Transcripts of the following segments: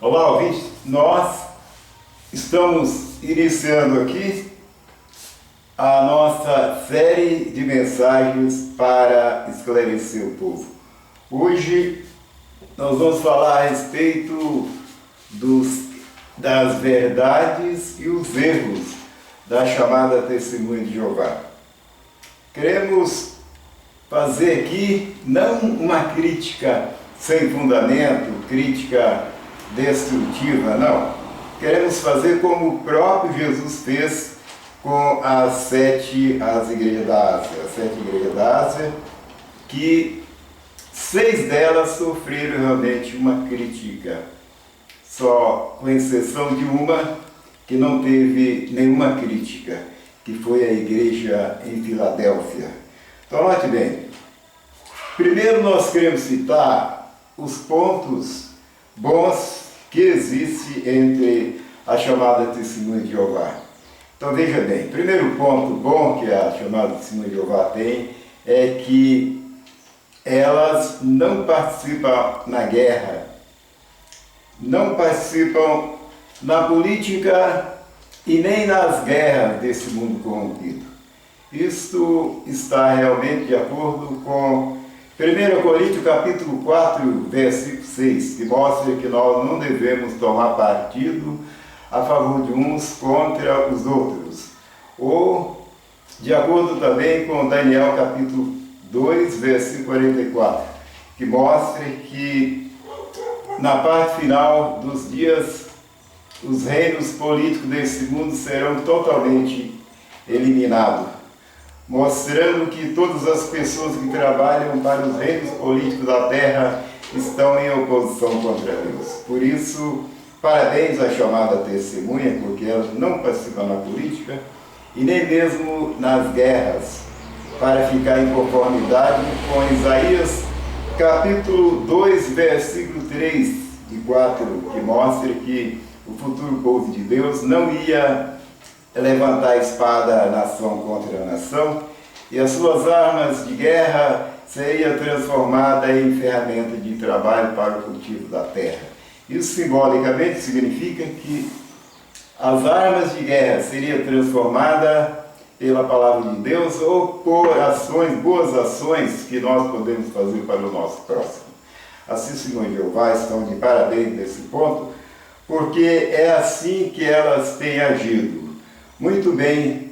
Olá, ouvintes. Nós estamos iniciando aqui a nossa série de mensagens para esclarecer o povo. Hoje nós vamos falar a respeito das verdades e os erros da chamada Testemunha de Jeová. Queremos fazer aqui não uma crítica sem fundamento, crítica destrutiva, não. Queremos fazer como o próprio Jesus fez com as igrejas da Ásia. As 7 igrejas da Ásia, que 6 delas sofreram realmente uma crítica, só com exceção de uma que não teve nenhuma crítica, que foi a igreja em Filadélfia. Então, note bem, primeiro nós queremos citar os pontos bons que existem entre a chamada Testemunha de Jeová. Então veja bem, primeiro ponto bom que a chamada Testemunha de Jeová tem é que elas não participam na guerra, não participam na política e nem nas guerras desse mundo corrompido. Isto está realmente de acordo com 1 Coríntios capítulo 4, versículo 6, que mostra que nós não devemos tomar partido a favor de uns contra os outros. Ou, de acordo também com Daniel capítulo 2, versículo 44, que mostra que na parte final dos dias, os reinos políticos desse mundo serão totalmente eliminados, mostrando que todas as pessoas que trabalham para os reinos políticos da terra estão em oposição contra Deus. Por isso, parabéns à chamada Testemunha, porque ela não participa na política e nem mesmo nas guerras, para ficar em conformidade com Isaías capítulo 2, versículo 3 e 4, que mostra que o futuro povo de Deus não ia levantar a espada nação contra nação, e as suas armas de guerra seriam transformadas em ferramenta de trabalho para o cultivo da terra. Isso simbolicamente significa que as armas de guerra seriam transformadas pela palavra de Deus ou por ações, boas ações que nós podemos fazer para o nosso próximo. As Testemunhas de Jeová estão de parabéns nesse ponto, porque é assim que elas têm agido. Muito bem,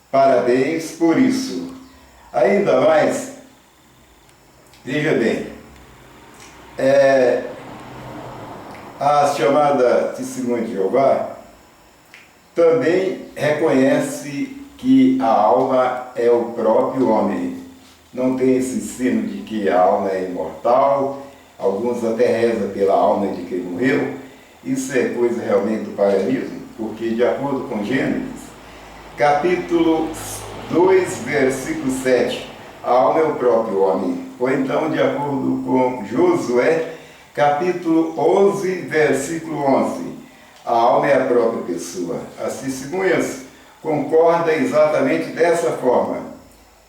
parabéns por isso. Ainda mais, veja bem, a chamada Testemunha de Jeová também reconhece que a alma é o próprio homem. Não tem esse ensino de que a alma é imortal, alguns até rezam pela alma de quem morreu. Isso é coisa realmente do paganismo, porque de acordo com Gênesis, capítulo 2, versículo 7, a alma é o próprio homem. Ou então, de acordo com Josué, capítulo 11, versículo 11, a alma é a própria pessoa. As testemunhas concordam exatamente dessa forma.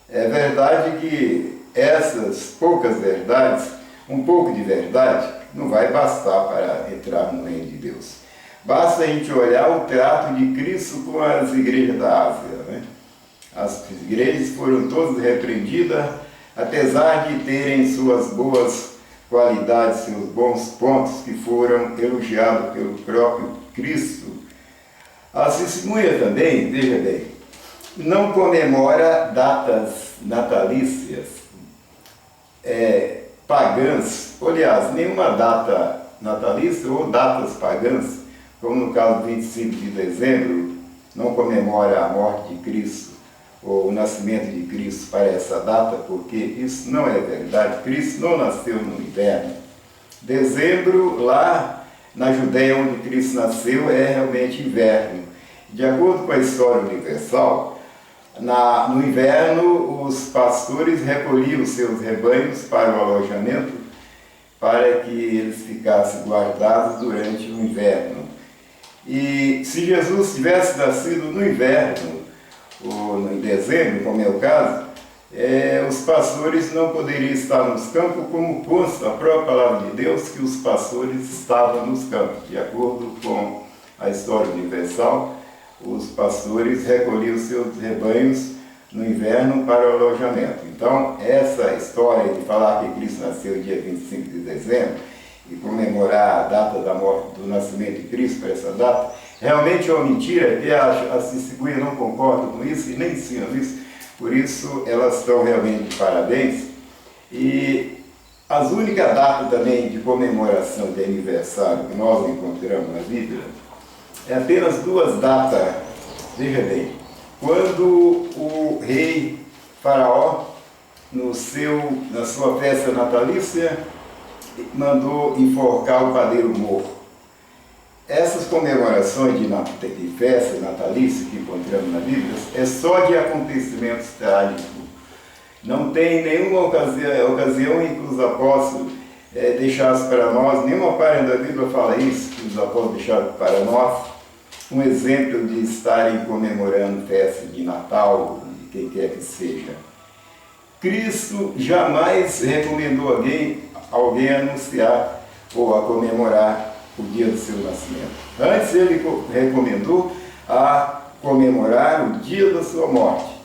É verdade que essas poucas verdades, um pouco de verdade, não vai bastar para entrar no reino de Deus. Basta a gente olhar o trato de Cristo com as igrejas da Ásia, né? As igrejas foram todas repreendidas, apesar de terem suas boas qualidades, seus bons pontos que foram elogiados pelo próprio Cristo. As testemunhas também, veja bem, não comemora datas natalícias pagãs, aliás, nenhuma data natalícia ou datas pagãs, como no caso 25 de dezembro, não comemora a morte de Cristo ou o nascimento de Cristo para essa data, porque isso não é verdade. Cristo não nasceu no inverno. Dezembro, lá na Judéia, onde Cristo nasceu, é realmente inverno. De acordo com a história universal, no inverno, os pastores recolhiam seus rebanhos para o alojamento, para que eles ficassem guardados durante o inverno. E se Jesus tivesse nascido no inverno, ou em dezembro, como é o caso, os pastores não poderiam estar nos campos, como consta a própria palavra de Deus, que os pastores estavam nos campos. De acordo com a história universal, os pastores recolhiam seus rebanhos no inverno para o alojamento. Então, essa história de falar que Cristo nasceu dia 25 de dezembro e comemorar a data da morte, do nascimento de Cristo para essa data, realmente é uma mentira, que as testemunhas não concordam com isso e nem ensinam isso. Por isso, elas estão realmente de parabéns. E as únicas datas também de comemoração de aniversário que nós encontramos na Bíblia é apenas duas datas. Veja bem, quando o rei Faraó, na sua festa natalícia, mandou enforcar o padeiro morto. Essas comemorações de festa natalícia que encontramos na Bíblia é só de acontecimentos trágicos. Não tem nenhuma ocasião em que os apóstolos deixassem para nós, nenhuma página da Bíblia fala isso, que os apóstolos deixaram para nós, um exemplo de estarem comemorando festa de Natal, de quem quer que seja. Cristo jamais recomendou alguém a anunciar ou a comemorar o dia do seu nascimento. Antes ele recomendou a comemorar o dia da sua morte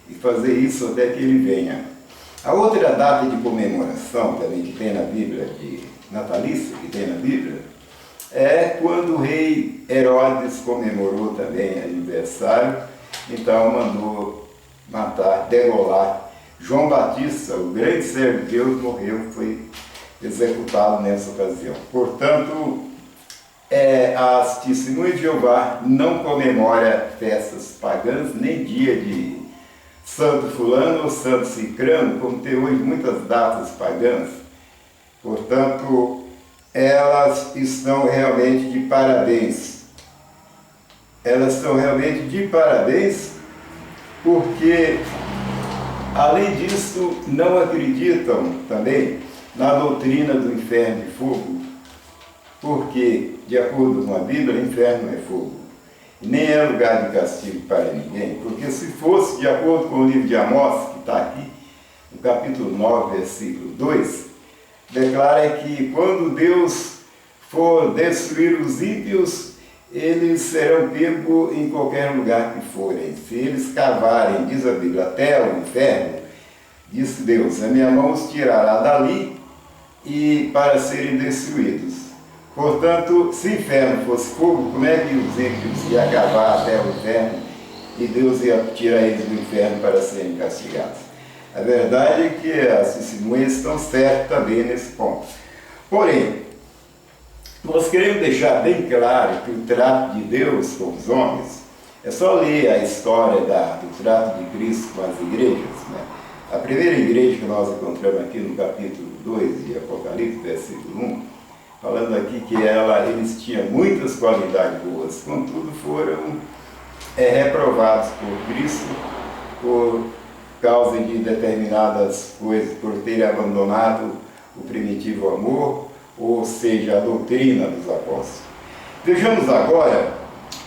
e fazer isso até que ele venha. A outra data de comemoração também que tem na Bíblia, de natalícia que tem na Bíblia, é quando o rei Herodes comemorou também aniversário, então mandou matar, degolar João Batista, o grande servo de Deus, morreu, foi executado nessa ocasião. Portanto, as testemunhas de Jeová não comemoram festas pagãs, nem dia de santo fulano ou santo cicrano, como tem hoje muitas datas pagãs. Portanto, elas estão realmente de parabéns. Elas estão realmente de parabéns porque, além disso, não acreditam também na doutrina do inferno e fogo, porque, de acordo com a Bíblia, inferno é fogo. E nem é lugar de castigo para ninguém, porque se fosse de acordo com o livro de Amós, que está aqui, no capítulo 9, versículo 2, declara que quando Deus for destruir os ímpios, eles serão pegos em qualquer lugar que forem. Se eles cavarem, diz a Bíblia, até o inferno, disse Deus, a minha mão os tirará dali e para serem destruídos. Portanto, se o inferno fosse fogo, como é que os ímpios iam cavar até o inferno e Deus ia tirar eles do inferno para serem castigados? A verdade é que as testemunhas estão certas também nesse ponto. Porém, nós queremos deixar bem claro que o trato de Deus com os homens, é só ler a história do trato de Cristo com as igrejas, né? A primeira igreja que nós encontramos aqui no capítulo 2 de Apocalipse, versículo 1, falando aqui que eles tinham muitas qualidades boas, contudo foram reprovados por Cristo por causa de determinadas coisas, por terem abandonado o primitivo amor, ou seja, a doutrina dos apóstolos. Vejamos agora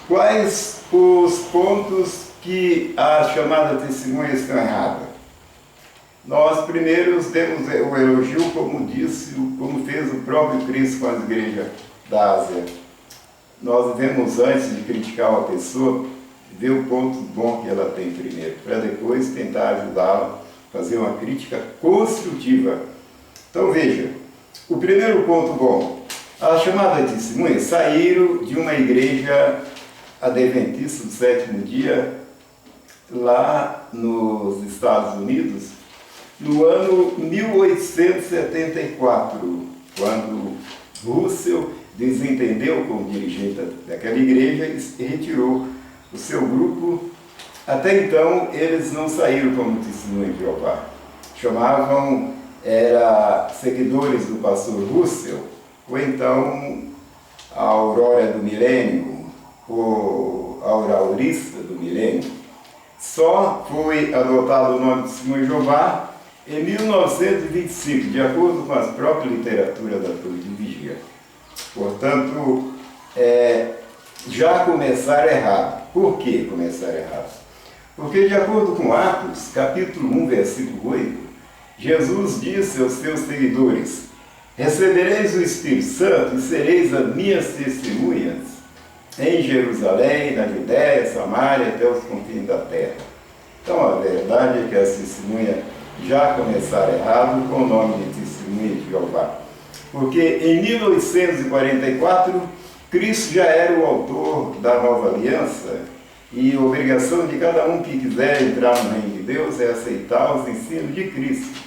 quais os pontos que a chamada testemunha estão erradas. Nós primeiro demos o elogio, como fez o próprio Cristo com as igrejas da Ásia. Nós devemos, antes de criticar uma pessoa, ver o ponto bom que ela tem primeiro, para depois tentar ajudá-la, fazer uma crítica construtiva. Então veja, o primeiro ponto bom, a chamada testemunha saíram de uma igreja adventista do sétimo dia, lá nos Estados Unidos, no ano 1874, quando Russell desentendeu com o dirigente daquela igreja e retirou o seu grupo. Até então, eles não saíram como testemunha de Jeová. Seguidores do pastor Russell, ou então a Aurora do Milênio, ou a Aurorista do Milênio. Só foi adotado o nome de testemunha de Jeová em 1925, de acordo com as próprias literaturas da Torre de Vigia. Portanto, já começaram errado. Por que começaram errado? Porque de acordo com Atos, capítulo 1, versículo 8, Jesus disse aos seus seguidores: recebereis o Espírito Santo e sereis as minhas testemunhas em Jerusalém, na Judéia, Samaria, até os confins da terra. Então a verdade é que as testemunhas já começaram errado com o nome de testemunha de Jeová. Porque em 1844, Cristo já era o autor da nova aliança e a obrigação de cada um que quiser entrar no reino de Deus é aceitar os ensinos de Cristo.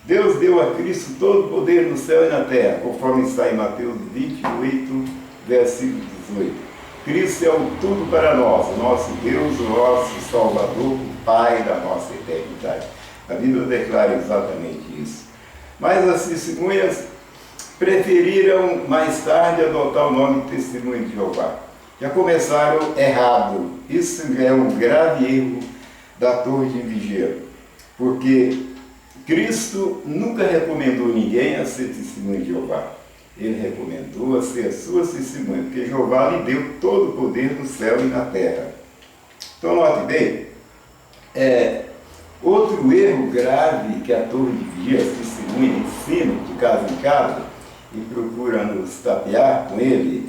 Deus deu a Cristo todo o poder no céu e na terra, conforme está em Mateus 28, versículo 18. Cristo é o tudo para nós, o nosso Deus, o nosso Salvador, o Pai da nossa eternidade. A Bíblia declara exatamente isso. Mas as testemunhas preferiram mais tarde adotar o nome de Testemunha de Jeová. Já começaram errado. Isso é um grave erro da torre de vigia, porque Cristo nunca recomendou ninguém a ser testemunha de Jeová. Ele recomendou a ser a sua testemunha, porque Jeová lhe deu todo o poder no céu e na terra. Então, note bem, outro erro grave que a torre de vigia, as testemunhas, ensinam de casa em casa e procura nos tapear com ele,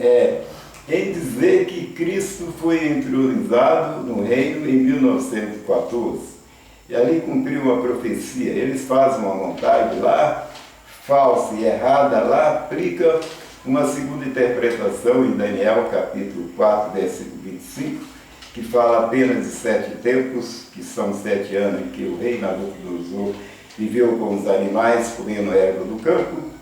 em dizer que Cristo foi entronizado no reino em 1914. E ali cumpriu uma profecia. Eles fazem uma montagem lá, falsa e errada, lá aplica uma segunda interpretação em Daniel, capítulo 4, versículo 25, que fala apenas de 7 tempos, que são 7 anos em que o rei Nabucodonosor viveu com os animais, comendo erva do campo,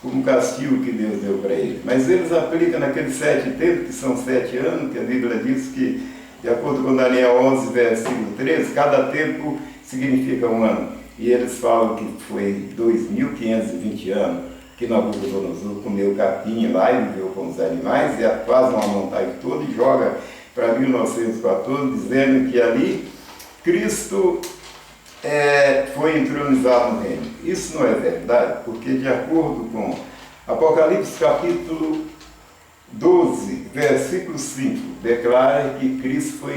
como castigo que Deus deu para ele. Mas eles aplicam naqueles 7 tempos, que são 7 anos, que a Bíblia diz que, de acordo com Daniel 11, versículo 13, cada tempo significa um ano. E eles falam que foi 2.520 anos que Nabucodonosor comeu capim lá e viveu com os animais, e faz uma montagem toda e joga para 1914, dizendo que ali Cristo foi entronizado no reino. Isso não é verdade, porque de acordo com Apocalipse capítulo 12, versículo 5, declara que Cristo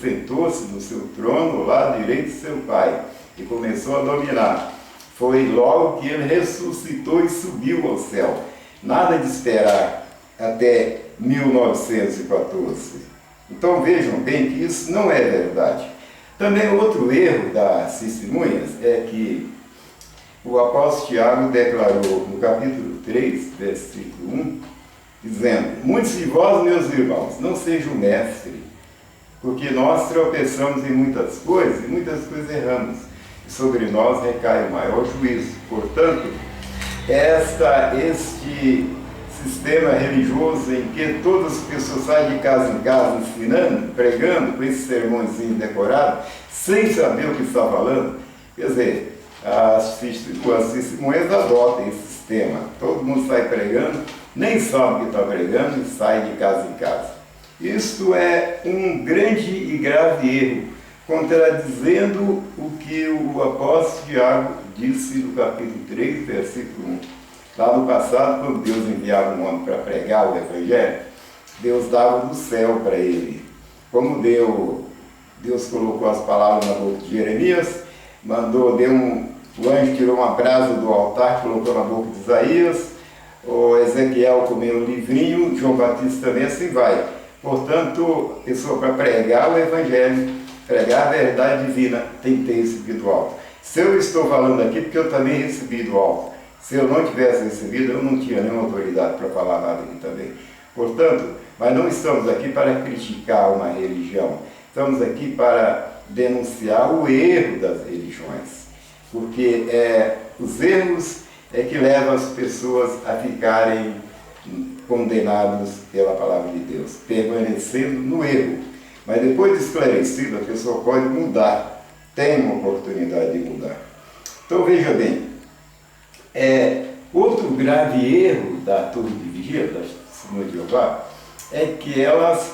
sentou-se no seu trono, ao lado direito de seu Pai, e começou a dominar. Foi logo que ele ressuscitou e subiu ao céu. Nada de esperar até 1914. Então vejam bem que isso não é verdade. Também outro erro das testemunhas é que o apóstolo Tiago declarou no capítulo 3, versículo 1, dizendo: muitos de vós, meus irmãos, não sejam mestres, porque nós tropeçamos em muitas coisas e muitas coisas erramos, e sobre nós recai o maior juízo. Portanto, este sistema religioso em que todas as pessoas saem de casa em casa ensinando, pregando, com esses sermõezinhos decorados, sem saber o que está falando, quer dizer, as testemunhas adotam esse sistema. Todo mundo sai pregando, nem sabe o que está pregando e sai de casa em casa. Isto é um grande e grave erro, contradizendo o que o apóstolo Tiago disse no capítulo 3, versículo 1. Lá no passado, quando Deus enviava um homem para pregar o Evangelho, Deus dava do céu para ele. Como Deus colocou as palavras na boca de Jeremias, o anjo tirou uma brasa do altar, colocou na boca de Isaías, o Ezequiel comeu um livrinho, João Batista também, assim vai. Portanto, a pessoa para pregar o Evangelho, pregar a verdade divina, tem que ter recebido do alto. Se eu estou falando aqui, porque eu também recebi do alto. Se eu não tivesse recebido, eu não tinha nenhuma autoridade para falar nada aqui também. Portanto, mas não estamos aqui para criticar uma religião. Estamos aqui para denunciar o erro das religiões. Porque os erros é que levam as pessoas a ficarem condenados pela palavra de Deus, permanecendo no erro. Mas depois de esclarecido, a pessoa pode mudar, tem uma oportunidade de mudar. Então veja bem, outro grave erro da torre de vigia, das testemunhas de Jeová, é que elas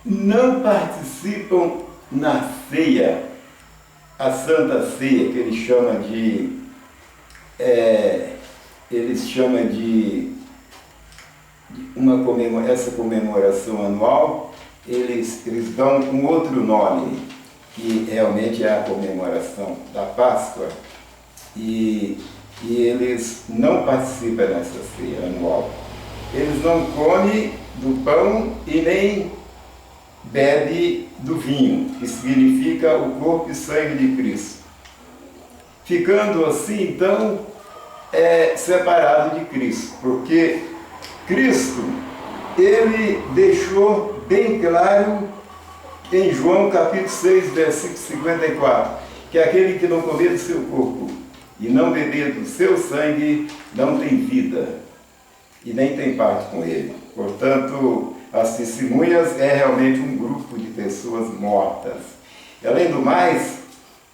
não participam na ceia, a Santa Ceia, que eles chamam de essa comemoração anual, eles dão um outro nome, que realmente é a comemoração da Páscoa, e eles não participam dessa ceia anual. Eles não comem do pão e nem bebem do vinho, que significa o corpo e sangue de Cristo. Ficando assim, então, separado de Cristo, porque Cristo, ele deixou bem claro em João capítulo 6, versículo 54, que aquele que não comer do seu corpo e não beber do seu sangue não tem vida e nem tem parte com ele. Portanto, as testemunhas é realmente um grupo de pessoas mortas. E, além do mais,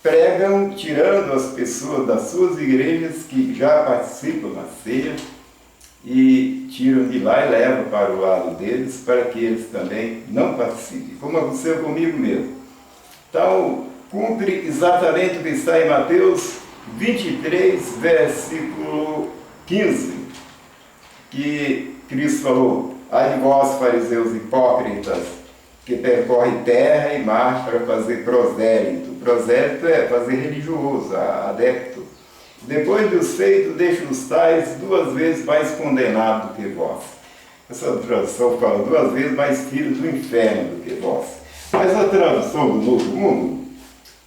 pregam tirando as pessoas das suas igrejas que já participam da ceia e tiram de lá e levam para o lado deles para que eles também não participem, como aconteceu comigo mesmo. Então, cumpre exatamente o que está em Mateus 23, versículo 15, que Cristo falou: ai de vós, fariseus hipócritas, que percorre terra e mar para fazer prosélito. Prosélito é fazer religioso, adepto. Depois dos feitos, deixa os tais 2 vezes mais condenados do que vós. Essa tradução fala 2 vezes mais filhos do inferno do que vós. Mas a tradução do Novo Mundo,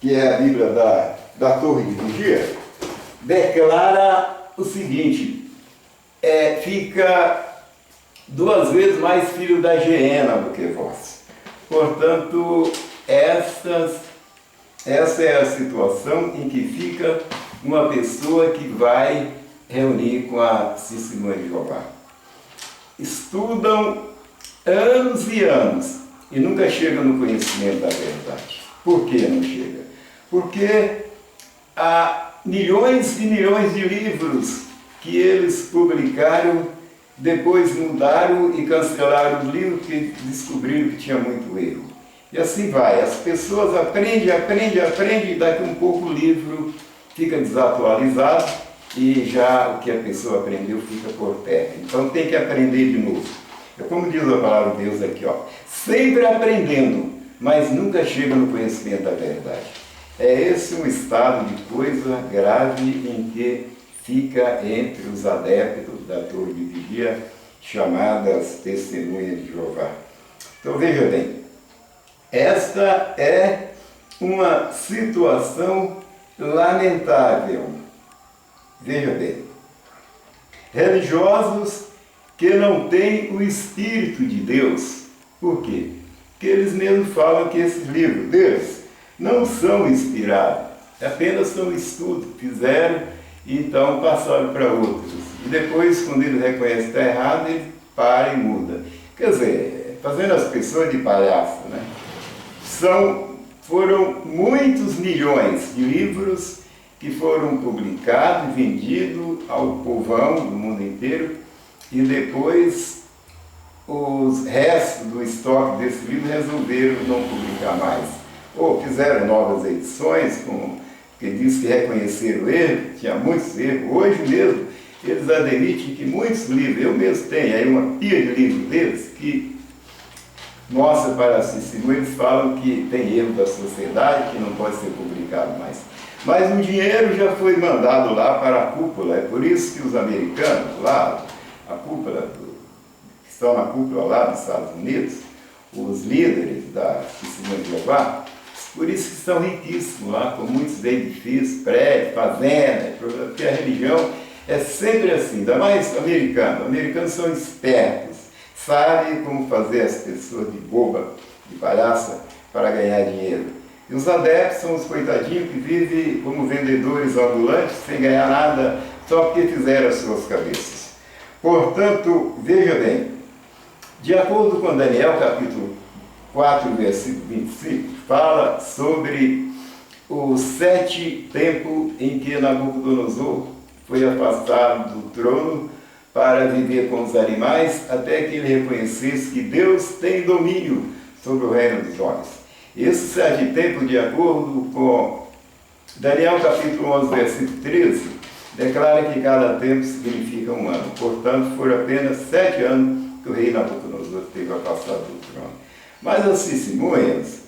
que é a Bíblia da Torre de Vigia, declara o seguinte: fica 2 vezes mais filho da hiena do que vós. Portanto, essa é a situação em que fica uma pessoa que vai reunir com a testemunha de Jeová. Estudam anos e anos e nunca chegam no conhecimento da verdade. Por que não chega? Porque há milhões e milhões de livros que eles publicaram, depois mudaram e cancelaram os livros porque descobriram que tinha muito erro. E assim vai, as pessoas aprendem, e daqui a um pouco o livro fica desatualizado e já o que a pessoa aprendeu fica por terra. Então tem que aprender de novo. É como diz a palavra de Deus aqui, sempre aprendendo, mas nunca chega no conhecimento da verdade. É esse um estado de coisa grave em que fica entre os adeptos da Torre de Vigia, chamadas testemunhas de Jeová. Então veja bem, esta é uma situação lamentável. Veja bem, religiosos que não têm o Espírito de Deus. Por quê? Porque eles mesmos falam que esses livros deles não são inspirados, apenas são estudo, fizeram e então passaram para outros. E depois, quando eles reconhecem que está errado, eles param e mudam. Quer dizer, fazendo as pessoas de palhaço, né? Foram muitos milhões de livros que foram publicados e vendidos ao povão do mundo inteiro, e depois os restos do estoque desse livro resolveram não publicar mais. Ou fizeram novas edições, que diz que reconheceram o erro, tinha muitos erros. Hoje mesmo eles admitem que muitos livros, eu mesmo tenho aí uma pilha de livros deles, que mostra para as testemunhas, eles falam que tem erro da sociedade, que não pode ser publicado mais. Mas o dinheiro já foi mandado lá para a cúpula, é por isso que os americanos lá, a cúpula, que estão na cúpula lá nos Estados Unidos, os líderes da Testemunha de Jeová, por isso que estão riquíssimos lá, com muitos edifícios, prédios, fazendas, porque a religião é sempre assim, ainda mais americano. Americanos são espertos, sabem como fazer as pessoas de boba, de palhaça, para ganhar dinheiro. E os adeptos são os coitadinhos que vivem como vendedores ambulantes, sem ganhar nada, só porque fizeram as suas cabeças. Portanto, veja bem, de acordo com Daniel, capítulo 4, versículo 25, fala sobre os 7 tempos em que Nabucodonosor foi afastado do trono para viver com os animais, até que ele reconhecesse que Deus tem domínio sobre o reino dos homens. Esses 7 tempos, de acordo com Daniel capítulo 11, versículo 13, declara que cada tempo significa um ano. Portanto, foram apenas 7 anos que o rei Nabucodonosor esteve afastado do trono. Mas as testemunhas,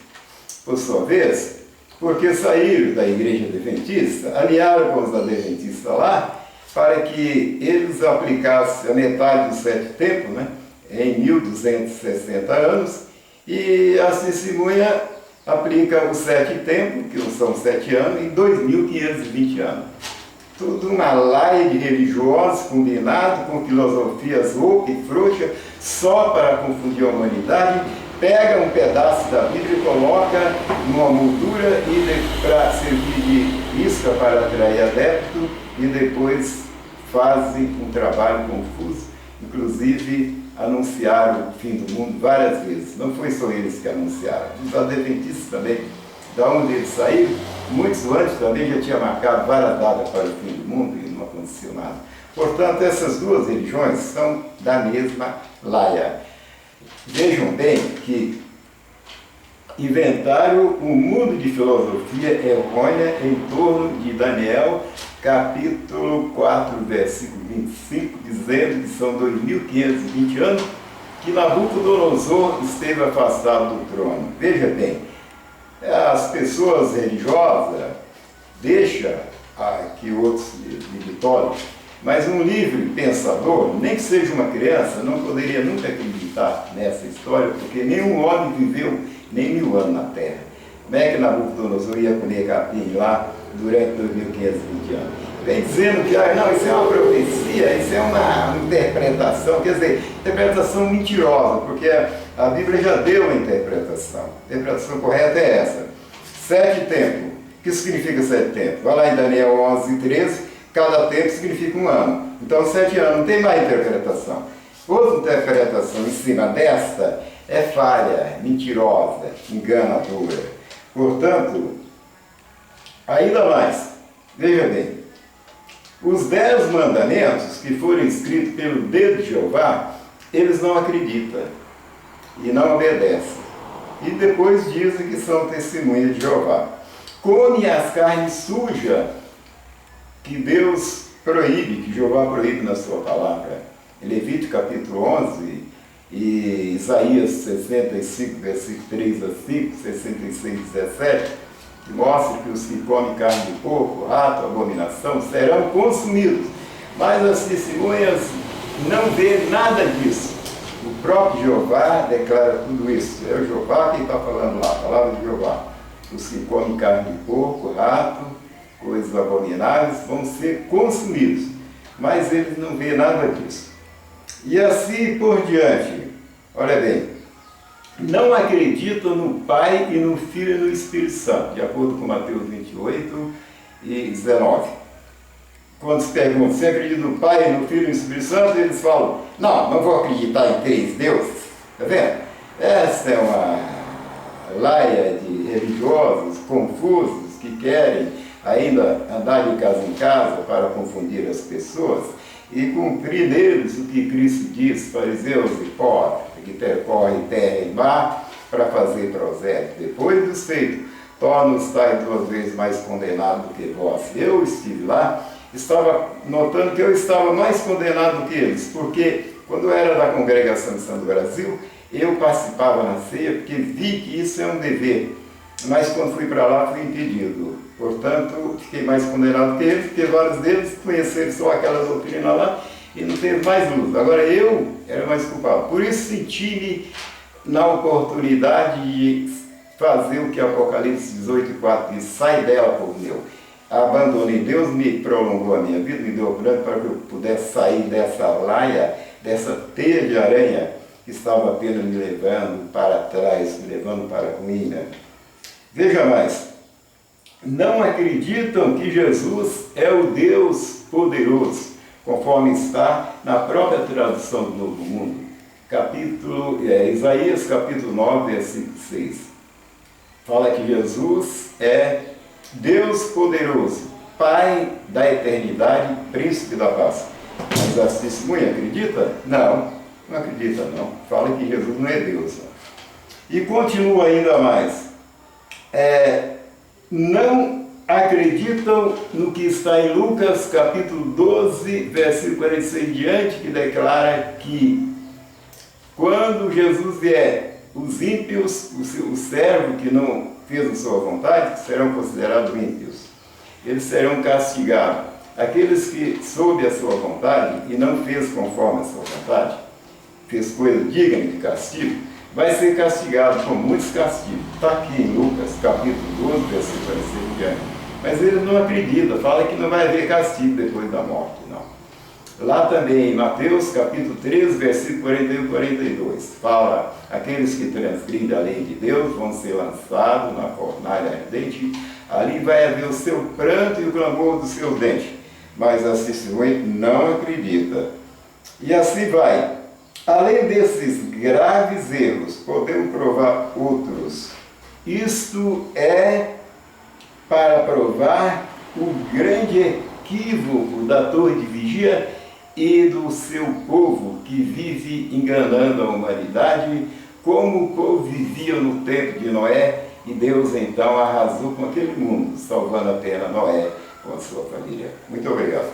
por sua vez, porque saíram da igreja adventista, alinharam com os adventistas lá, para que eles aplicassem a metade dos 7 tempos, né, em 1260 anos, e as testemunhas aplicam os 7 tempos, que são 7 anos, em 2520 anos. Tudo uma laia de religiosos combinado com filosofias loucas e frouxas, só para confundir a humanidade, pega um pedaço da Bíblia e coloca numa moldura para servir de isca para atrair adepto, e depois fazem um trabalho confuso. Inclusive anunciaram o fim do mundo várias vezes. Não foi só eles que anunciaram, os adventistas também, da onde eles saíram, muitos antes também já tinham marcado várias datas para o fim do mundo e não aconteceu nada. Portanto, essas duas religiões são da mesma laia. Vejam bem que inventaram um mundo de filosofia errônea em torno de Daniel, capítulo 4, versículo 25, dizendo que são 2520 anos que Nabucodonosor esteve afastado do trono. Veja bem, as pessoas religiosas deixam que outros libitórios, mas um livre pensador, nem que seja uma criança, não poderia nunca acreditar nessa história, porque nenhum homem viveu nem 1000 anos na Terra. Como é que Nabucodonosor ia comer capim lá durante 2520 anos? Vem dizendo que não, isso é uma profecia, isso é uma interpretação, quer dizer, interpretação mentirosa, porque a Bíblia já deu a interpretação. A interpretação correta é essa. 7 tempos. O que significa 7 tempos? Vai lá em Daniel 11, 13, cada tempo significa 1 ano. Então 7 anos, não tem mais interpretação. Outra interpretação em cima desta é falha, mentirosa, enganadora. Portanto, ainda mais, veja bem, os 10 mandamentos que foram escritos pelo dedo de Jeová, eles não acreditam e não obedecem. E depois dizem que são testemunhas de Jeová. Come as carnes sujas que Deus proíbe, que Jeová proíbe na sua palavra. Em Levítico capítulo 11 e Isaías 65, versículo 3 a 5, 66, 17, que mostra que os que comem carne de porco, rato, abominação, serão consumidos. Mas as testemunhas não vê nada disso. O próprio Jeová declara tudo isso. É o Jeová quem está falando lá, a palavra de Jeová. Os que comem carne de porco, rato, coisas abomináveis, vão ser consumidos. Mas eles não vê nada disso. E assim por diante. Olha bem, não acreditam no Pai e no Filho e no Espírito Santo, de acordo com Mateus 28 e 19. Quando se pergunta se acredita no Pai, no Filho e no Espírito Santo, eles falam, não vou acreditar em 3 deuses. Está vendo? Essa é uma laia de religiosos confusos que querem ainda andar de casa em casa para confundir as pessoas e cumprir neles o que Cristo diz, fariseus hipócritas, que percorrem terra e mar para fazer prosélito. Depois dos feitos, torna-os tais 2 vezes mais condenados do que vós. Eu estive lá, estava notando que eu estava mais condenado do que eles, porque quando eu era da congregação de Santo Brasil, eu participava na ceia, porque vi que isso é um dever, mas quando fui para lá fui impedido. Portanto, fiquei mais condenado que eles, porque vários deles conheceram só aquela doutrina lá e não teve mais luz. Agora eu era mais culpado. Por isso senti-me na oportunidade de fazer o que Apocalipse 18:4 diz, sai dela, povo meu. Abandonei. Deus me prolongou a minha vida, me deu o plano para que eu pudesse sair dessa laia, dessa teia de aranha que estava apenas me levando para trás, me levando para a ruína. Veja mais, não acreditam que Jesus é o Deus poderoso, conforme está na própria tradução do Novo Mundo. Isaías capítulo 9, versículo 6. Fala que Jesus é Deus poderoso, Pai da eternidade, Príncipe da paz. Mas as testemunhas acreditam? Não acredita não. Fala que Jesus não é Deus. E continua ainda mais. Não acreditam no que está em Lucas capítulo 12, versículo 46 em diante, que declara que quando Jesus vier, os ímpios, o servo que não fez a sua vontade, serão considerados ímpios. Eles serão castigados. Aqueles que soube a sua vontade e não fez conforme a sua vontade, fez coisa digna de castigo, vai ser castigado com muitos castigos. Está aqui em Lucas, capítulo 12, versículo 46 em diante. Mas ele não acredita, fala que não vai haver castigo depois da morte, não. Lá também em Mateus, capítulo 13, versículo 41 e 42, fala, aqueles que transgridem a lei de Deus vão ser lançados na fornalha ardente, ali vai haver o seu pranto e o clamor do seu dente, mas a testemunha não acredita. E assim vai. Além desses graves erros, podemos provar outros. Isto é para provar o grande equívoco da torre de vigia e do seu povo que vive enganando a humanidade, como o povo vivia no tempo de Noé, e Deus então arrasou com aquele mundo, salvando apenas Noé com a sua família. Muito obrigado.